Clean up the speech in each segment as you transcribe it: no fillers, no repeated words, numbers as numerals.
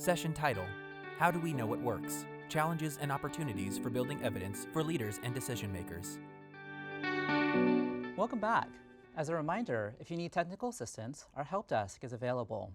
Session title, How Do We Know What Works? Challenges and Opportunities for Building Evidence for Leaders and Decision Makers. Welcome back. As a reminder, if you need technical assistance, our help desk is available.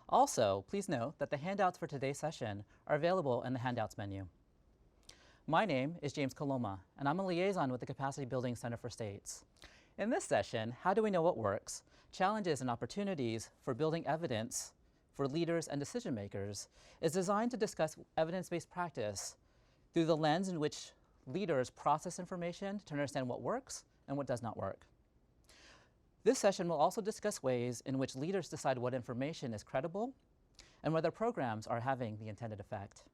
Also, please note that the handouts for today's session are available in the handouts menu. My name is James Coloma, and I'm a liaison with the Capacity Building Center for States. In this session, How Do We Know What Works? Challenges and Opportunities for Building Evidence for Leaders and Decision Makers is designed to discuss evidence-based practice through the lens in which leaders process information to understand what works and what does not work. This session will also discuss ways in which leaders decide what information is credible and whether programs are having the intended effect.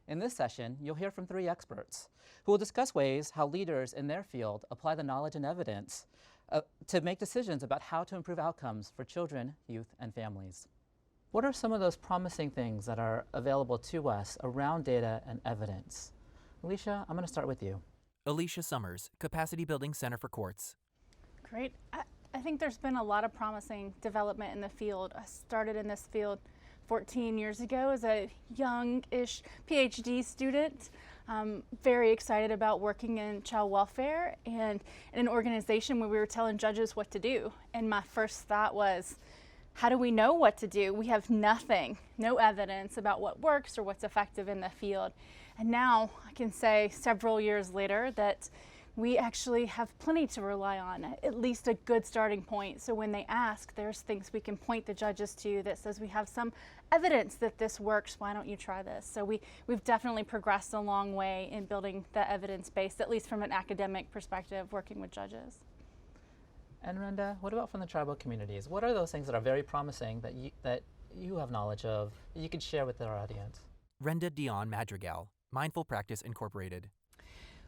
In this session, you'll hear from 3 experts who will discuss ways how leaders in their field apply the knowledge and evidence to make decisions about how to improve outcomes for children, youth, and families. What are some of those promising things that are available to us around data and evidence? Alicia, I'm going to start with you. Alicia Summers, Capacity Building Center for Courts. Great. I think there's been a lot of promising development in the field. I started in this field 14 years ago as a young-ish PhD student. Very excited about working in child welfare and in an organization where we were telling judges what to do. And my first thought was, how do we know what to do? We have nothing, no evidence about what works or what's effective in the field. And now I can say several years later that we actually have plenty to rely on, at least a good starting point. So when they ask, there's things we can point the judges to that says we have some evidence that this works, why don't you try this? So we've definitely progressed a long way in building the evidence base, at least from an academic perspective, working with judges. And Renda, what about from the tribal communities? What are those things that are very promising that you have knowledge of that you could share with our audience? Renda Dionne Madrigal, Mindful Practice Incorporated.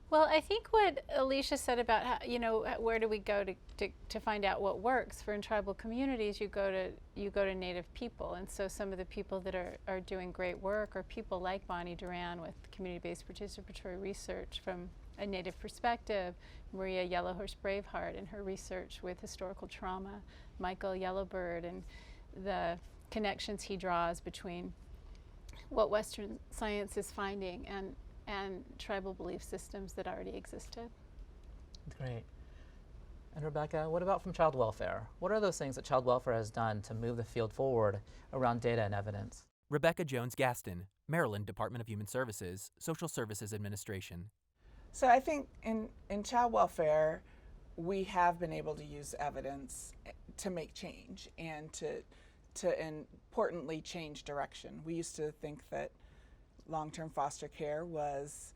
Well, I think what Alicia said about how, where do we go to find out what works for in tribal communities, you go to Native people, and so some of the people that are doing great work are people like Bonnie Duran with community-based participatory research from a Native perspective, Maria Yellowhorse Braveheart and her research with historical trauma, Michael Yellowbird and the connections he draws between what Western science is finding and tribal belief systems that already existed. Great. And Rebecca, what about from child welfare? What are those things that child welfare has done to move the field forward around data and evidence? Rebecca Jones Gaston, Maryland Department of Human Services, Social Services Administration. So I think in child welfare, we have been able to use evidence to make change and to importantly change direction. We used to think that long-term foster care was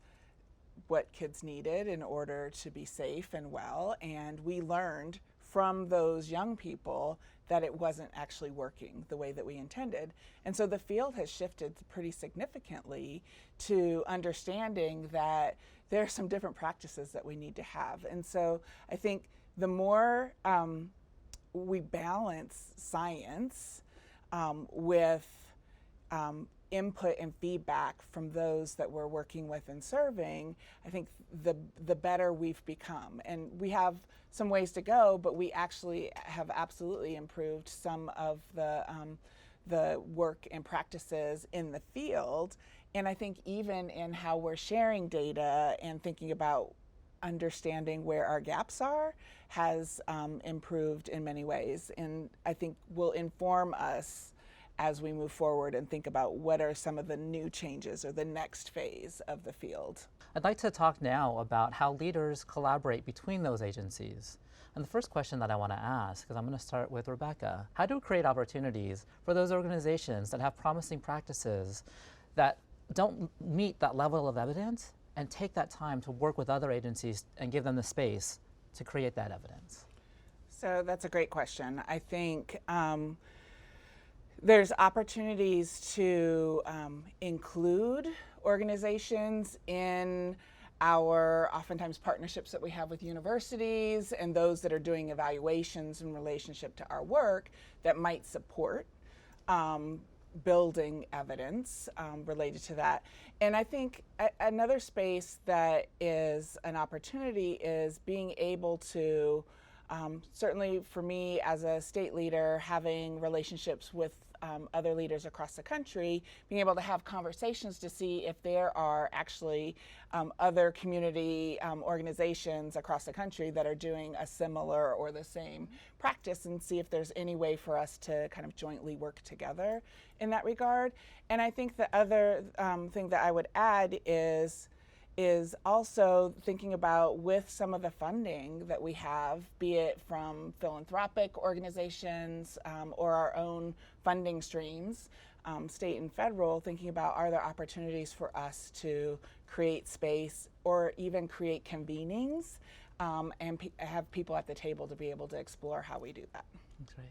what kids needed in order to be safe and well, and we learned from those young people that it wasn't actually working the way that we intended. And so the field has shifted pretty significantly to understanding that there are some different practices that we need to have. And so I think the more we balance science with input and feedback from those that we're working with and serving, I think the better we've become. And we have some ways to go, but we actually have absolutely improved some of the work and practices in the field. And I think even in how we're sharing data and thinking about understanding where our gaps are has improved in many ways. And I think will inform us as we move forward and think about what are some of the new changes or the next phase of the field. I'd like to talk now about how leaders collaborate between those agencies. And the first question that I want to ask is I'm going to start with Rebecca. How do we create opportunities for those organizations that have promising practices that don't meet that level of evidence and take that time to work with other agencies and give them the space to create that evidence? So that's a great question. I think there's opportunities to include organizations in our oftentimes partnerships that we have with universities and those that are doing evaluations in relationship to our work that might support building evidence related to that. And I think another space that is an opportunity is being able to, certainly for me as a state leader, having relationships with other leaders across the country, being able to have conversations to see if there are actually other community organizations across the country that are doing a similar or the same practice, and see if there's any way for us to kind of jointly work together in that regard. And I think the other thing that I would add is also thinking about, with some of the funding that we have, be it from philanthropic organizations or our own funding streams, state and federal, thinking about, are there opportunities for us to create space or even create convenings and have people at the table to be able to explore how we do that. That's great.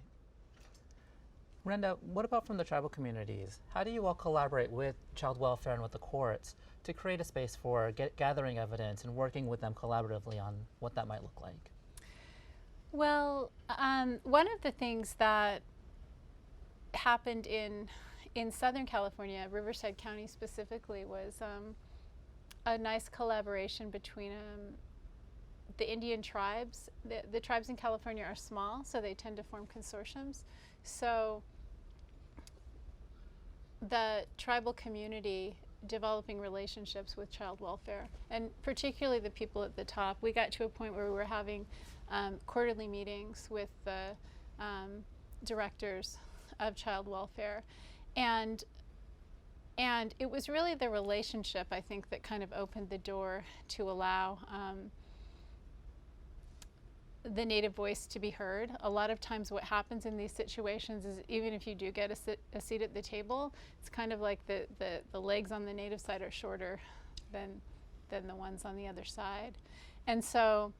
Brenda, what about from the tribal communities? How do you all collaborate with child welfare and with the courts to create a space for gathering evidence and working with them collaboratively on what that might look like? Well, one of the things that happened in Southern California, Riverside County specifically, was a nice collaboration between the Indian tribes. The tribes in California are small, so they tend to form consortiums. So the tribal community developing relationships with child welfare, and particularly the people at the top. We got to a point where we were having quarterly meetings with the directors of child welfare, and it was really the relationship, I think, that kind of opened the door to allow the Native voice to be heard. A lot of times what happens in these situations is, even if you do get a seat at the table, it's kind of like the legs on the Native side are shorter than the ones on the other side. And so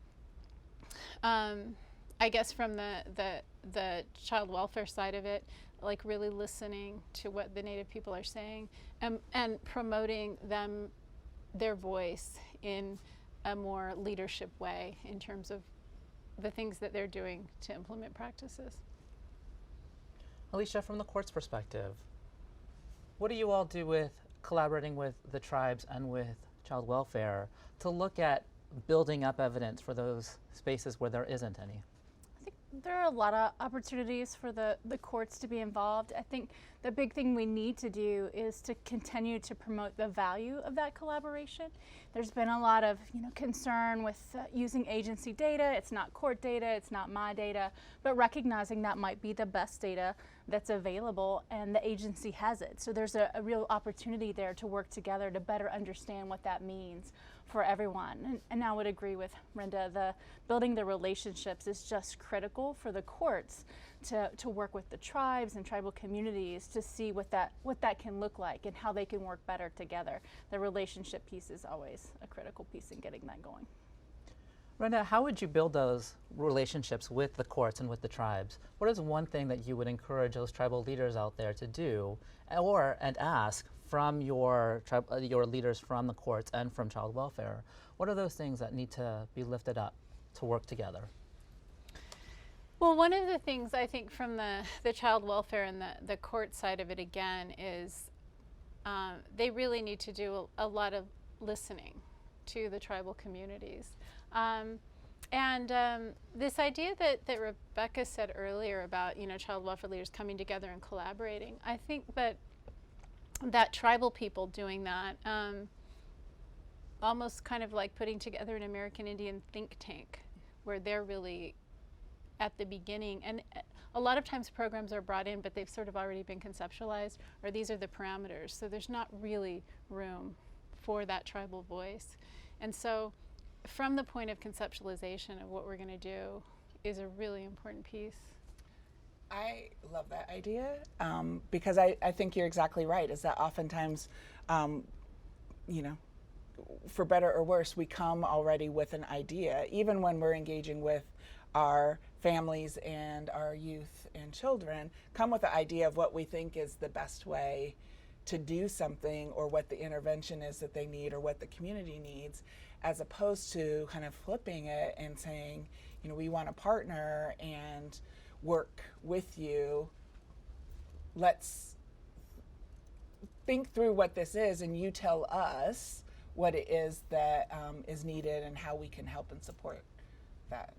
I guess from the child welfare side of it, like really listening to what the Native people are saying and promoting their voice in a more leadership way in terms of the things that they're doing to implement practices. Alicia, from the court's perspective, what do you all do with collaborating with the tribes and with child welfare to look at building up evidence for those spaces where there isn't any? I think there are a lot of opportunities for the courts to be involved. I think the big thing we need to do is to continue to promote the value of that collaboration. There's been a lot of concern with using agency data. It's not court data, it's not my data, but recognizing that might be the best data that's available and the agency has it. So there's a real opportunity there to work together to better understand what that means for everyone. And I would agree with Brenda, building the relationships is just critical for the courts to work with the tribes and tribal communities to see what that can look like and how they can work better together. The relationship piece is always a critical piece in getting that going. Brenda, how would you build those relationships with the courts and with the tribes? What is one thing that you would encourage those tribal leaders out there to do and ask from your leaders from the courts and from child welfare? What are those things that need to be lifted up to work together? Well, one of the things I think from the child welfare and the court side of it again is they really need to do a lot of listening to the tribal communities. This idea that Rebecca said earlier about child welfare leaders coming together and collaborating, I think that tribal people doing that, almost kind of like putting together an American Indian think tank where they're really at the beginning, and a lot of times programs are brought in but they've sort of already been conceptualized, or these are the parameters, so there's not really room for that tribal voice. And so from the point of conceptualization of what we're going to do is a really important piece. I love that idea because I think you're exactly right, is that oftentimes, for better or worse, we come already with an idea, even when we're engaging with our families and our youth and children, come with the idea of what we think is the best way to do something, or what the intervention is that they need, or what the community needs, as opposed to kind of flipping it and saying, we want to partner and work with you. Let's think through what this is, and you tell us what it is that is needed and how we can help and support that.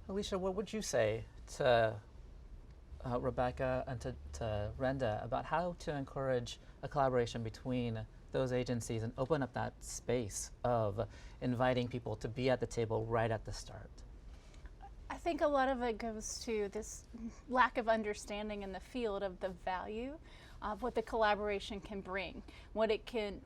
Alicia, what would you say to Rebecca and to Renda about how to encourage a collaboration between those agencies and open up that space of inviting people to be at the table right at the start? I think a lot of it goes to this lack of understanding in the field of the value of what the collaboration can bring, what it can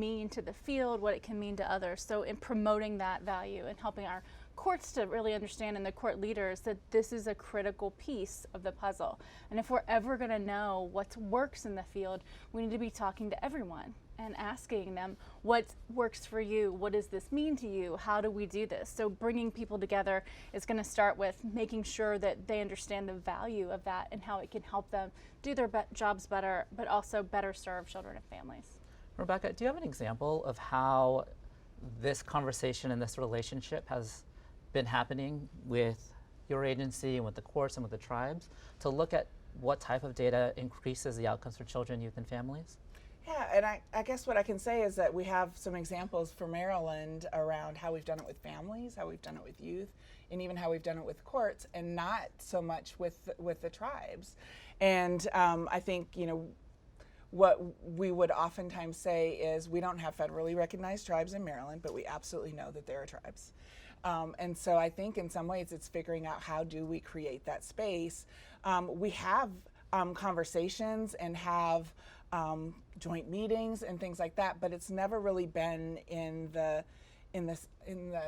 mean to the field, what it can mean to others. So in promoting that value and helping our courts to really understand, and the court leaders, that this is a critical piece of the puzzle. And if we're ever going to know what works in the field, we need to be talking to everyone and asking them, what works for you? What does this mean to you? How do we do this? So bringing people together is going to start with making sure that they understand the value of that and how it can help them do their jobs better, but also better serve children and families. Rebecca, do you have an example of how this conversation and this relationship has been happening with your agency and with the courts and with the tribes to look at what type of data increases the outcomes for children, youth, and families? Yeah, and I guess what I can say is that we have some examples for Maryland around how we've done it with families, how we've done it with youth, and even how we've done it with courts, and not so much with the tribes. And I think, you know, what we would oftentimes say is we don't have federally recognized tribes in Maryland, but we absolutely know that there are tribes. And so I think in some ways it's figuring out how do we create that space. We have conversations and have joint meetings and things like that, but it's never really been in the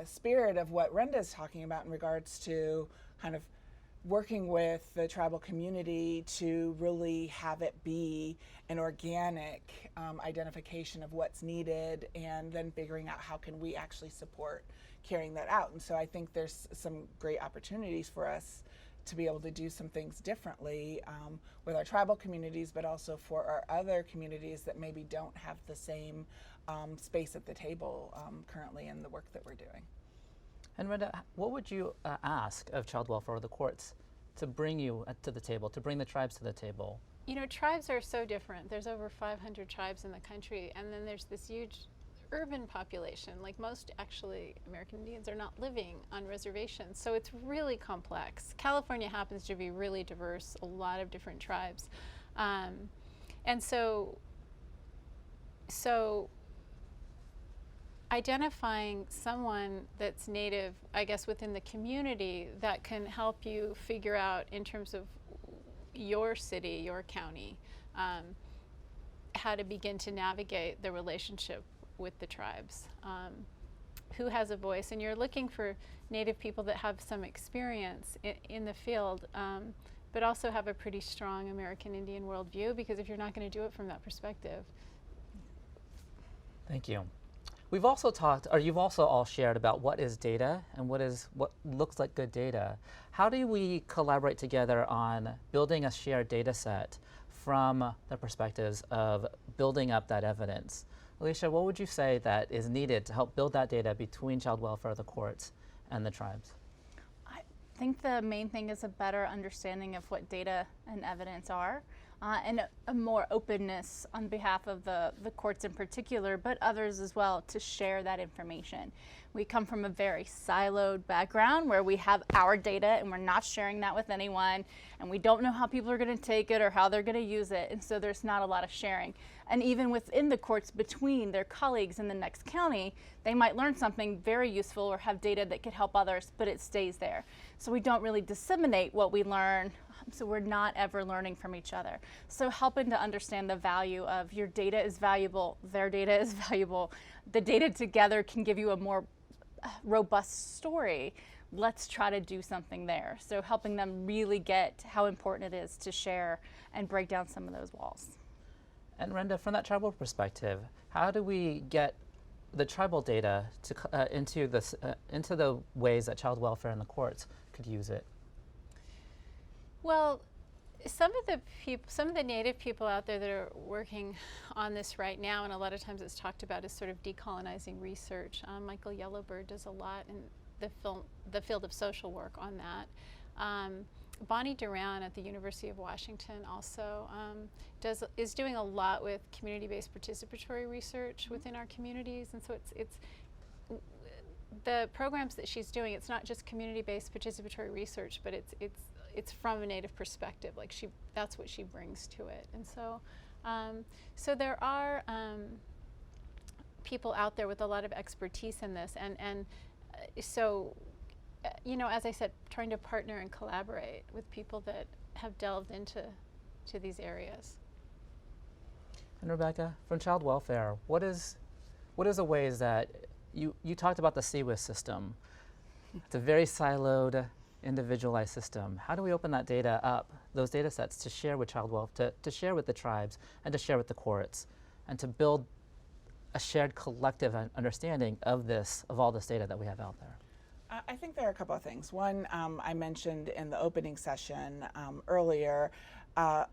spirit of what Renda's talking about in regards to kind of working with the tribal community to really have it be an organic identification of what's needed, and then figuring out how can we actually support carrying that out. And so I think there's some great opportunities for us to be able to do some things differently with our tribal communities, but also for our other communities that maybe don't have the same space at the table currently in the work that we're doing. And Renda, what would you ask of child welfare or the courts to bring you to the table, to bring the tribes to the table? You know, tribes are so different. There's over 500 tribes in the country, and then there's this huge urban population. Like most actually American Indians are not living on reservations, so it's really complex. California happens to be really diverse, a lot of different tribes, and so identifying someone that's native, I guess, within the community that can help you figure out in terms of your city, your county, how to begin to navigate the relationship with the tribes, who has a voice. And you're looking for native people that have some experience in the field, but also have a pretty strong American Indian worldview, because if you're not going to do it from that perspective. Thank you. We've also talked, or you've also all shared about what is data and what looks like good data. How do we collaborate together on building a shared data set from the perspectives of building up that evidence? Alicia, what would you say that is needed to help build that data between child welfare, the courts, and the tribes? I think the main thing is a better understanding of what data and evidence are, and a more openness on behalf of the courts in particular, but others as well, to share that information. We come from a very siloed background where we have our data and we're not sharing that with anyone, and we don't know how people are going to take it or how they're going to use it, and so there's not a lot of sharing. And even within the courts, between their colleagues in the next county, they might learn something very useful or have data that could help others, but it stays there. So we don't really disseminate what we learn, so we're not ever learning from each other. So helping to understand the value of your data is valuable, their data is valuable, the data together can give you a more robust story. Let's try to do something there. So helping them really get how important it is to share and break down some of those walls. And Renda, from that tribal perspective, how do we get the tribal data to, into the ways that child welfare and the courts could use it? Well, some of the native people out there that are working on this right now, and a lot of times it's talked about as sort of decolonizing research. Michael Yellowbird does a lot in the field of social work on that. Bonnie Duran at the University of Washington also is doing a lot with community-based participatory research within our communities, and so it's the programs that she's doing. It's not just community-based participatory research, but it's from a Native perspective. Like that's what she brings to it. And so, so there are people out there with a lot of expertise in this, and so, you know, as I said, trying to partner and collaborate with people that have delved into these areas. And Rebecca, from Child Welfare, what is the ways that you talked about the CWIS system? It's a very siloed, individualized system. How do we open that data up, those data sets, to share with Child Welfare, to share with the tribes, and to share with the courts, and to build a shared collective understanding of all this data that we have out there? I think there are a couple of things. One, I mentioned in the opening session earlier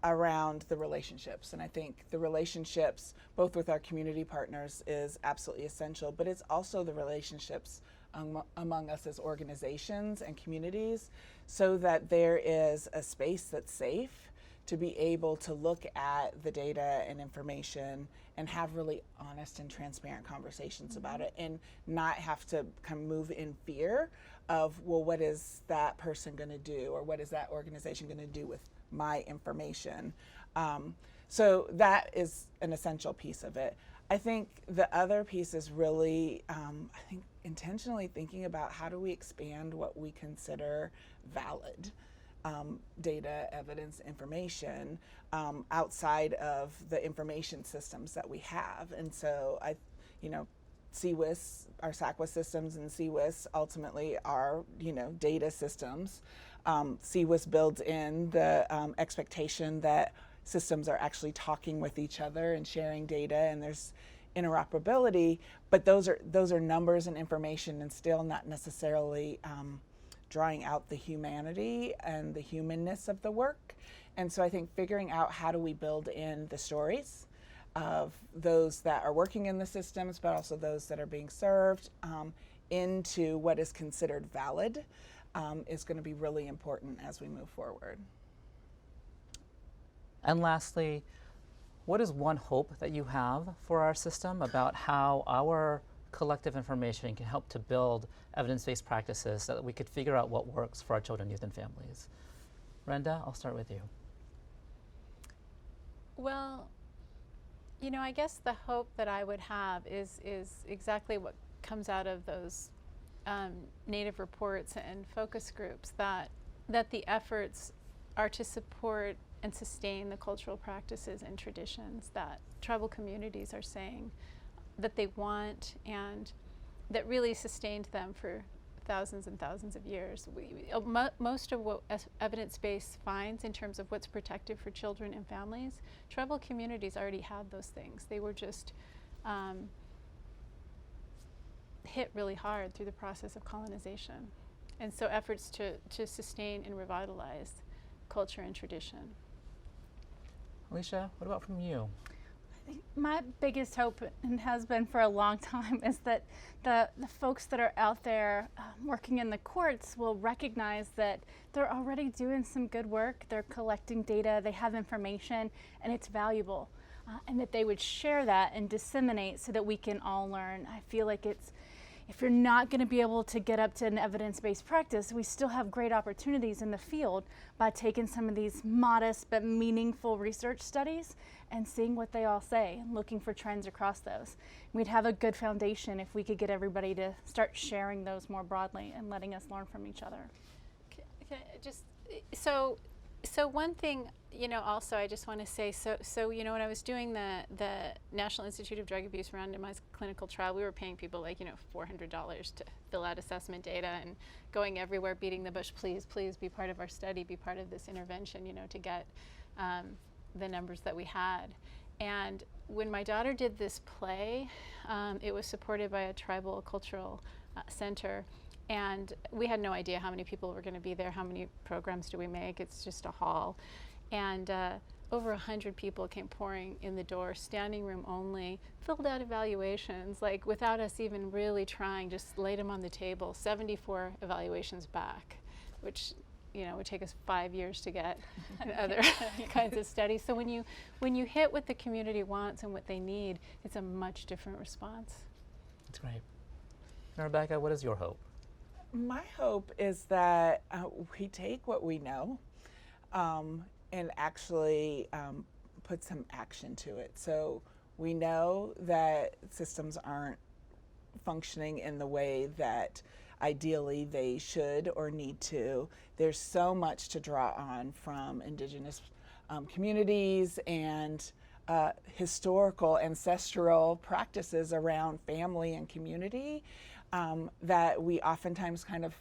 around the relationships. And I think the relationships, both with our community partners, is absolutely essential, but it's also the relationships among us as organizations and communities, so that there is a space that's safe to be able to look at the data and information and have really honest and transparent conversations about it, and not have to kind of move in fear of, well, what is that person going to do, or what is that organization going to do with my information? So that is an essential piece of it. I think the other piece is really, intentionally thinking about how do we expand what we consider valid data, evidence, information outside of the information systems that we have. And so CWIS, our SACWIS systems and CWIS ultimately are, data systems. CWIS builds in the expectation that systems are actually talking with each other and sharing data, and there's interoperability, but those are numbers and information, and still not necessarily drawing out the humanity and the humanness of the work. And so I think figuring out how do we build in the stories of those that are working in the systems, but also those that are being served into what is considered valid is going to be really important as we move forward. And lastly, what is one hope that you have for our system about how our collective information can help to build evidence-based practices so that we could figure out what works for our children, youth, and families? Brenda, I'll start with you. Well, I guess the hope that I would have is exactly what comes out of those Native reports and focus groups, that the efforts are to support and sustain the cultural practices and traditions that tribal communities are saying that they want, and that really sustained them for thousands and thousands of years. Most of what evidence-based finds in terms of what's protective for children and families, tribal communities already had those things. They were just hit really hard through the process of colonization. And so efforts to sustain and revitalize culture and tradition. Alicia, what about from you? I think my biggest hope, and has been for a long time, is that the folks that are out there working in the courts will recognize that they're already doing some good work. They're collecting data, they have information, and it's valuable. And that they would share that and disseminate so that we can all learn. I feel like if you're not going to be able to get up to an evidence-based practice, we still have great opportunities in the field by taking some of these modest but meaningful research studies and seeing what they all say and looking for trends across those. We'd have a good foundation if we could get everybody to start sharing those more broadly and letting us learn from each other. So one thing, also I just want to say, so when I was doing the National Institute of Drug Abuse randomized clinical trial, we were paying people like, $400 to fill out assessment data and going everywhere, beating the bush, please be part of our study, be part of this intervention, to get the numbers that we had. And when my daughter did this play, it was supported by a tribal cultural center. And we had no idea how many people were going to be there, how many programs do we make, it's just a hall. And over 100 people came pouring in the door, standing room only, filled out evaluations, like without us even really trying, just laid them on the table, 74 evaluations back, which would take us 5 years to get other kinds of studies. So when you hit what the community wants and what they need, it's a much different response. That's great. Now, Rebecca, what is your hope? My hope is that we take what we know and actually put some action to it. So we know that systems aren't functioning in the way that ideally they should or need to. There's so much to draw on from Indigenous communities and historical, ancestral practices around family and community that we oftentimes kind of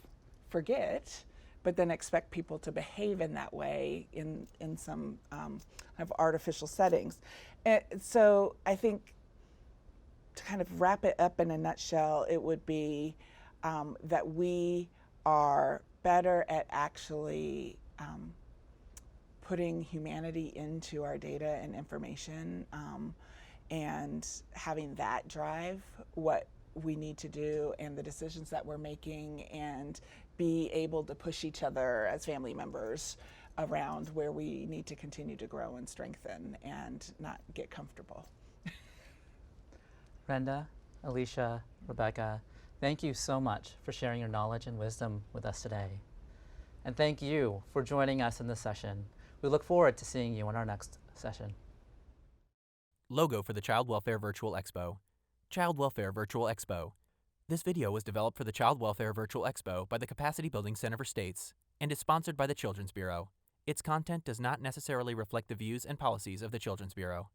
forget, but then expect people to behave in that way in some kind of artificial settings. And so I think to kind of wrap it up in a nutshell, it would be that we are better at actually putting humanity into our data and information, and having that drive what we need to do and the decisions that we're making, and be able to push each other as family members around where we need to continue to grow and strengthen and not get comfortable. Brenda, Alicia, Rebecca, thank you so much for sharing your knowledge and wisdom with us today. And thank you for joining us in this session. We look forward to seeing you in our next session. Logo for the Child Welfare Virtual Expo. Child Welfare Virtual Expo. This video was developed for the Child Welfare Virtual Expo by the Capacity Building Center for States and is sponsored by the Children's Bureau. Its content does not necessarily reflect the views and policies of the Children's Bureau.